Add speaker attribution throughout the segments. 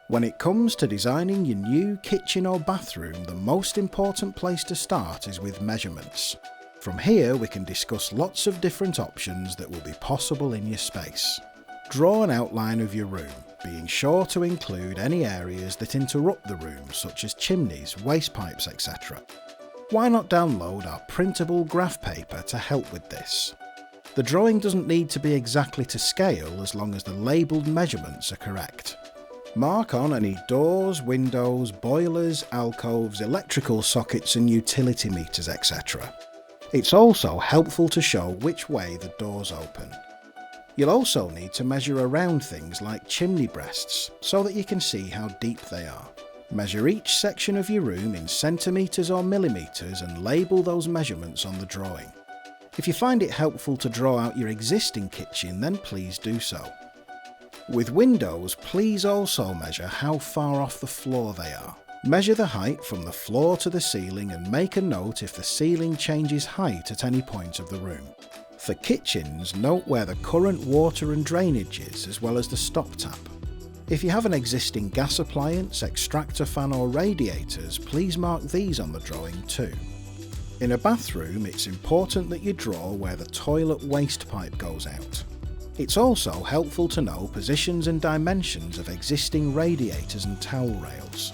Speaker 1: When it comes to designing your new kitchen or bathroom, the most important place to start is with measurements. From here we can discuss lots of different options that will be possible in your space. Draw an outline of your room, being sure to include any areas that interrupt the room, such as chimneys, waste pipes, etc. Why not download our printable graph paper to help with this? The drawing doesn't need to be exactly to scale as long as the labelled measurements are correct. Mark on any doors, windows, boilers, alcoves, electrical sockets and utility meters, etc. It's also helpful to show which way the doors open. You'll also need to measure around things like chimney breasts so that you can see how deep they are. Measure each section of your room in centimetres or millimetres and label those measurements on the drawing. If you find it helpful to draw out your existing kitchen, then please do so. With windows, please also measure how far off the floor they are. Measure the height from the floor to the ceiling and make a note if the ceiling changes height at any point of the room. For kitchens, note where the current water and drainage is, as well as the stop tap. If you have an existing gas appliance, extractor fan or radiators, please mark these on the drawing too. In a bathroom, it's important that you draw where the toilet waste pipe goes out. It's also helpful to know positions and dimensions of existing radiators and towel rails.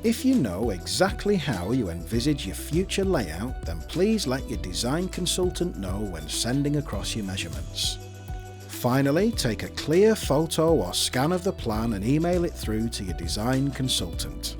Speaker 1: If you know exactly how you envisage your future layout, then please let your design consultant know when sending across your measurements. Finally, take a clear photo or scan of the plan and email it through to your design consultant.